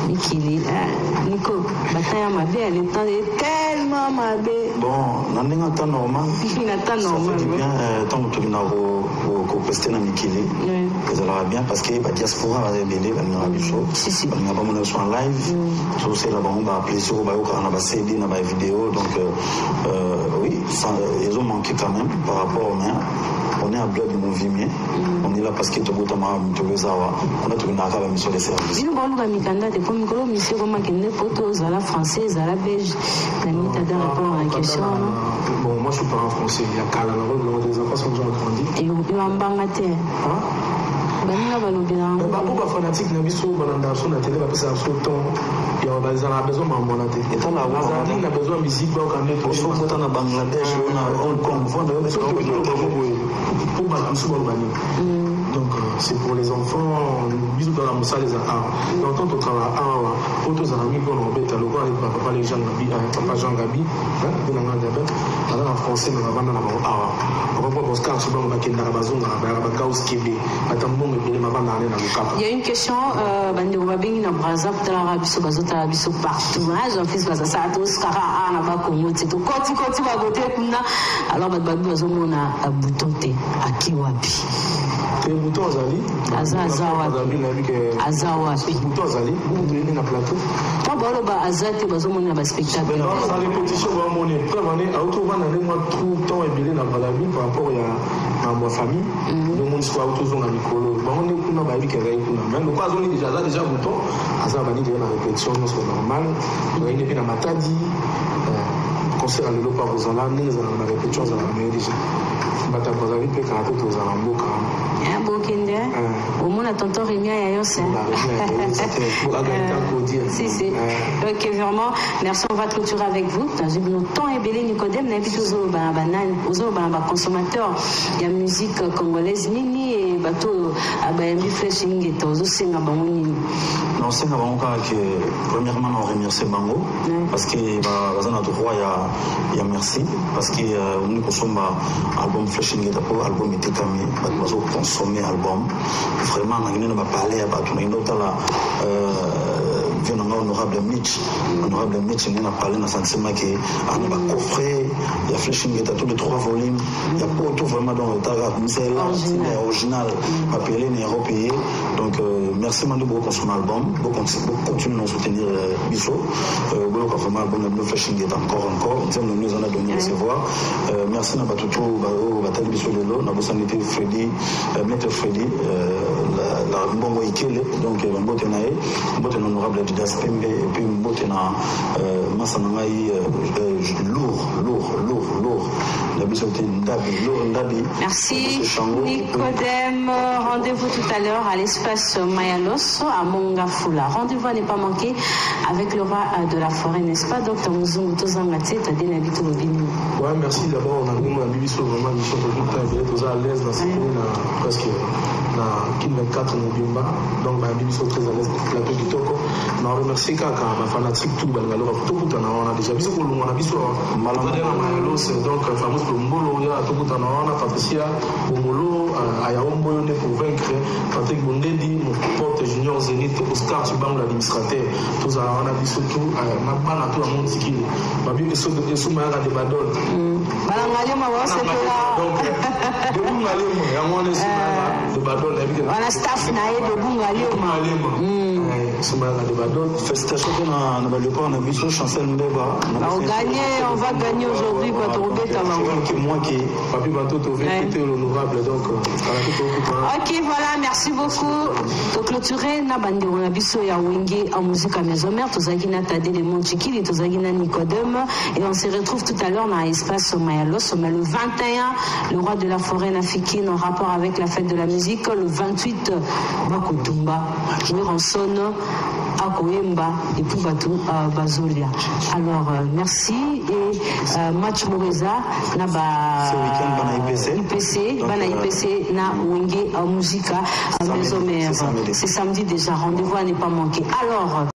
Mikili, Nico, bataille ma belle, elle est tellement ma belle. Bon, on a un temps normal. Ça fait bien, tant que tu as resté dans Mikili. Ça va bien parce que la diaspora va être belle, elle n'a pas de choses. On a pas mon en live. C'est là-bas, on va appeler sur on va CD, on va vidéo. Donc, oui, ils ont manqué quand même par rapport au mien. On est à bloc de mouvement. On est là parce que tu as on a trouvé une mission de service. Nous avons une mission comme à la française, à la belge. La minute de répondre à la question. Bon, moi je suis parent français. Il y a qu'à la des enfants sont déjà grandis. Et vous pouvez en bangater. Pourquoi fanatique n'a pas besoin de télé parce que temps il a besoin de et tant la besoin de musique donc on est pour au Bangladesh on a Hong Kong donc c'est pour les enfants bisous dans la moussa les dans tant au travail pour tous amis qu'on embête le quoi avec papa les gens Gabi papa Jean Gabi dans en français mais avant dans la on va voir Oscar sur on va qu'il n'a pas besoin de Gaus Kébé attends bon il y a une question bande wabingi na braza kutala biso bazota biso partout j'en fils baza ça tous kara na ba Congo tout koti ba côté kuna alors babu bazomona abutote akiwapi te bouton azali bouton azali na plateau ta bolo ba azate bazomona ba spectacle dans les répétitions ba moni prévané auto bana le moi tout temps ebelé na balabi par rapport à ma famille le monde soit auto zone na mikolo ba on est kuna ba bi kere kuna même quoi zone déjà bouton azaba ni de na répétition c'est normal il est bien na matadi concert à l'eau par aux alani na répétition za na déjà bata bazali pe karaté to za na mboka Bokende au moins la tonton Rémi à Yos. Si. Ok, vraiment. Merci, on va clôturer avec vous. Nos temps est belé Nicodème, n'habite aux consommateurs. Il y a musique congolaise, Nini et bateau à Bayami Flashing et aux Ossing à Bamoni. Non, c'est que premièrement, on remercie Bango parce que dans notre roi, il y a merci parce que nous consommons album Flashing et album était camé, consommer album vraiment on va parler à honorable Mitch on a parlé dans sentiment que on va coffrer il y a Flashing et tous les 3 volumes il y a pas tout vraiment dans le c'est original appelé européen donc merci Mando pour consommer album pour continuer à soutenir Bisso pour vraiment album de Flashing et encore nous en a donné recevoir merci na batutu batali Bisso lelo na bosanité Freddy Maître Freddy la mbongo ikele donc mbote nae mbote honorable Didas Pembe et puis mbote na masanangai lourd la bisoté ndabi. Merci Nicodème, rendez-vous tout à l'heure à l'espace Mayalos à Mongafula. Rendez-vous à ne pas manquer avec le roi de la forêt, n'est-ce pas Dr Muzungu Tozangate Tadena Bitolobini. Ouais, merci d'abord on a vu ma bibi sur vraiment mission de tout temps vous êtes à l'aise dans cette presque na Kin 24 no Bimba donc ma bibi sont très à l'aise pour plateau du Toko. On remercie kaka ma fanatique tout bangalo tout on a déjà vu ko on a vu sur Mayalos donc fameux Mbolo ya tout on a Patricia Omolo Ayaombo ne pour vaincre Patrick Bondedi mon porte junior Zénith Oscar Subang l'administrateur tous on a vu surtout ma bana tout le monde qui ma bibi sont de sous ma de badol balangalio ma c'est là donc de bungalio ya mwana de badol on a staff na de bungalio de badol félicitations na baleko on a vu sur Chancel Mbeba on va gagner aujourd'hui pour trouver ta moi qui papi bateau était l'honorable donc ok voilà merci beaucoup to clôturer na bandi on a biso ya wenge en musique à maison mère tozaki na Tadé de Monchikili tozaki na Nicodème et on se retrouve tout à l'heure dans l'espace Mayalos le 21 le roi de la forêt africaine en rapport avec la fête de la musique le 28 Bakutumba jouer en sonne à Koyemba et puis Batou Bazolia. Alors merci et match Moreza na IPC na Wenge Musica à Maison Mère. C'est samedi déjà, rendez-vous à ne pas manquer. Alors